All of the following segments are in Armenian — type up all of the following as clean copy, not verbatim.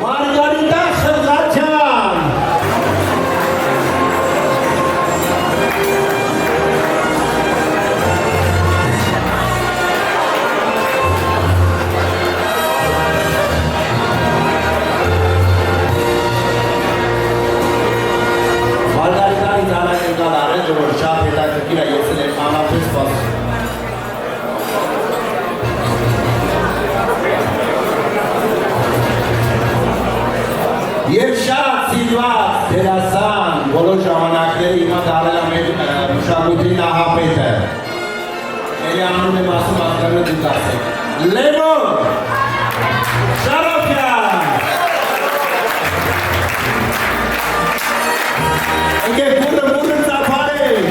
Մարգարիտա Խրղաթյան Մարգարիտանի ծանրակենկալ առեջը, որ շատ հետաքրքիր է եսել է խանապես սպասում։ Եվ շատ սիրված դերասան բոլոր ժամանակները հիմա դարել է մեր մշակույթի նախապետը։ Էլի անում եմ ասում ակրանը դուք ասեք։ Լևոն Շարոփյան։ Եկեք բուրը ծափարեք։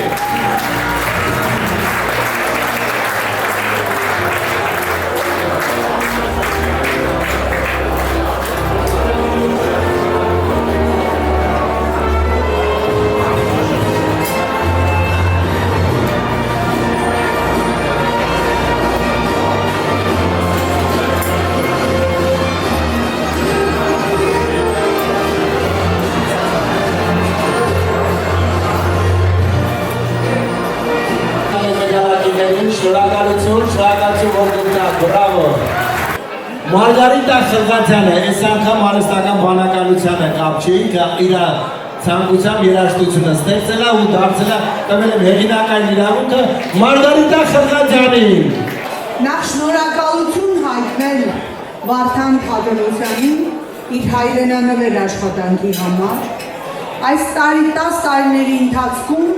Շնորհակալություն, որ դուք բրավո։ Մարգարիտա Խրղաթյանը այս անգամ արհեստական բանականությանը կապ չի, իր ցանկությամբ երաժշտությունը ստեղծել է ու դարձել է տվել եմ հեղինակային իրավունքը Մարգարիտա Խրղաթյանին։ Նախ շնորհակալություն հայտնել Վարդան Թադևոսյանին իր հայրենանվեր աշխատանքի համար։ Այս 10 տարիների ընթացքում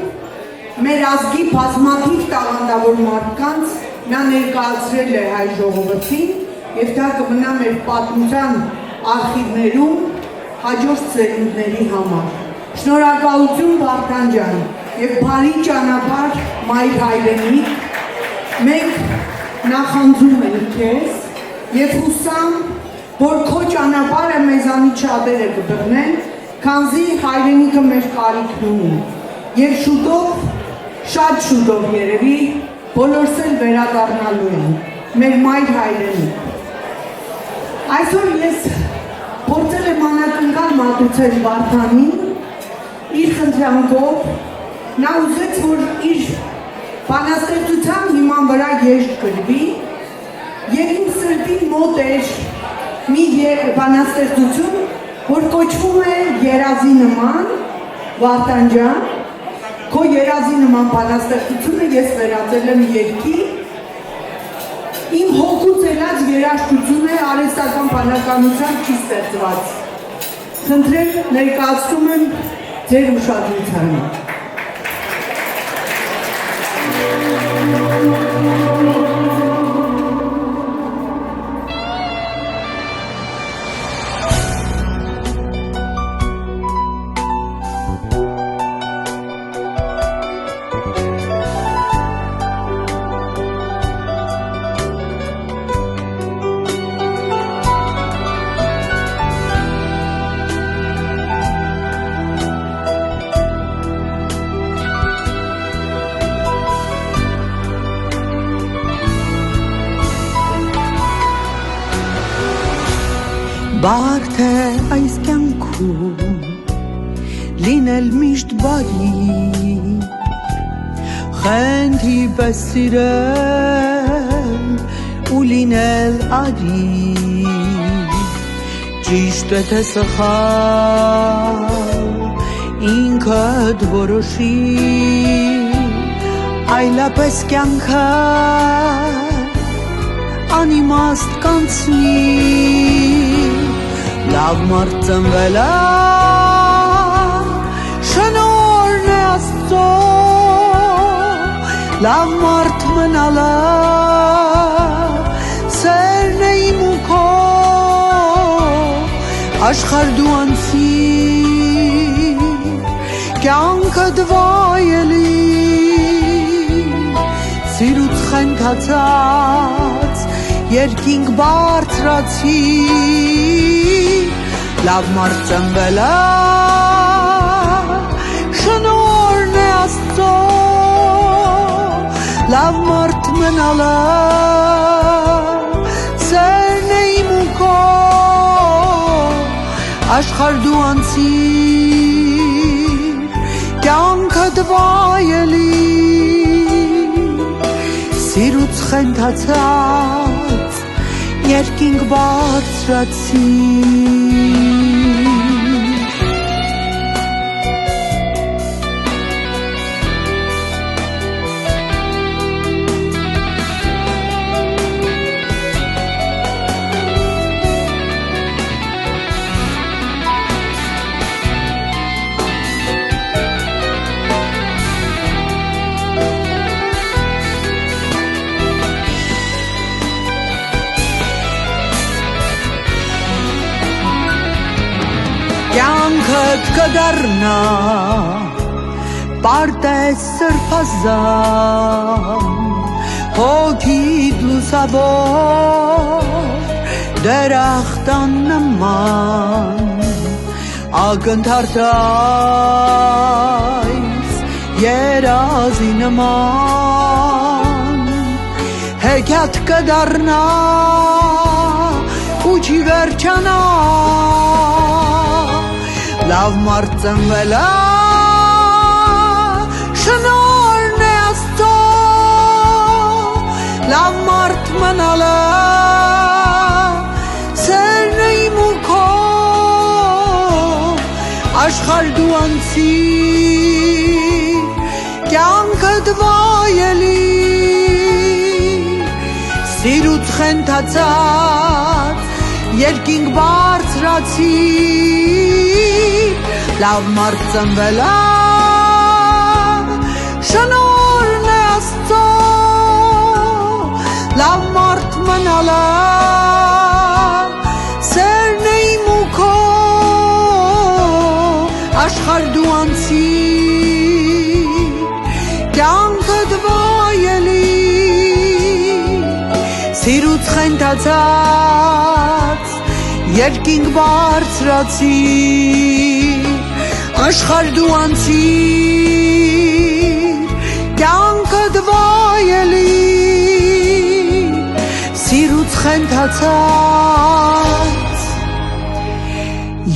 մեր ազգի բազմաթիվ տաղանդավոր մարդկանց նա ներկայացրել է հայ ժողովրդին և դա կմնա մեր պատմության արխիվներում հաջորդ սերունդների համար։ Շնորհակալություն Վարդան ջան և բարի ճանապարհ մայր հայրենիք։ Մենք նախանձում ենք քեզ և հուսամ, որ քո ճանապարհը մեզանից շատերը կբռնեն, քանզի հայրենիքը մեր կարիքն ունի և շուտով շատ շուտով երևի բոլորս էլ վերադառնալու են մեր մայր հայրենիք։ Այսօր ես փորձել եմ անակնկալ մատուցել Վարդանին իր խնդրանքով, նա ուզեց, որ իր բանաստեղծության հիման վրա երգ գրվի և իմ սրտին մոտ էր մի բանաստեղծություն, որ կոչվում է Երազի նման, Վարդան ջան, քո երազի նման բանաստեղծությունը ես վերածել եմ երգի, իմ հոգուց ելած երաժշտություն է արհեստական բանականությամբ չի ստեղծված։ Խնդրեմ ներկայացնում եմ ձեր ուշադրությանը։ Բարդ է այս կյանքում լինել միշտ բարի, խենթի պես սիրել ու լինել արի, ճիշտ է թե սխալ ինքդ որոշի, այլապես կյանքը անիմաստ կանցնի, լավ մարդ ծնվել է, շնորհն է Աստծո, լավ մարդ մնալը, սերն է իմ ու քո, աշխարհ դու անցիր, կյանքդ վայելի, սիրուց խենթացած, երկինք բարձրացի, լավ մարդ ծնվել է, շնորհն է Աստծո, լավ մարդ մնալը, սերն է իմ ու քո, աշխարհ դու անցիր կյանքդ վայելի սիրուց խենթացած երկինք բարձրացիր կյանքդ կդառնա պարտես սրբազան հոգիդ լուսավոր դրախտան նման ակնթարթայս երազի նման հեքիաթ կդառնա ու չի վերջանա լավ մարդ ծնվելա շնորհն է Աստծո լավ մարդ մնալը սերն է իմ ու քո աշխարհ դու անցիր կյանքդ վայելի սիրուց խենթացած երկինք բարձրացիր լավ մարդ ծնվելա շնորհն է Աստծո լավ մարդ մնալը սերն է իմ ու քո աշխարհ դու անցիր կյանքդ վայելի սիրուց խենթացած երկինք բարձրացիր աշխարհ դու անցիր կյանքդ վայելի սիրուց խենթացած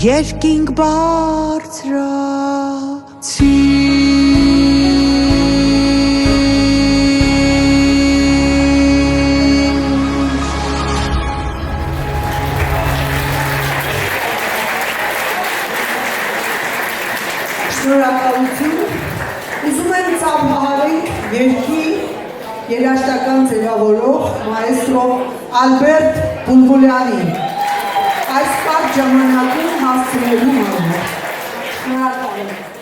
երկինք Շնորհակալություն։ Ուզում եմ ծափահարել երգի երաժշտական ձևավորող մայստրո Ալբերտ Բուլբուլյանին այս կարճ ժամանակում հասցնելու համար։ Շնորհակալ եմ։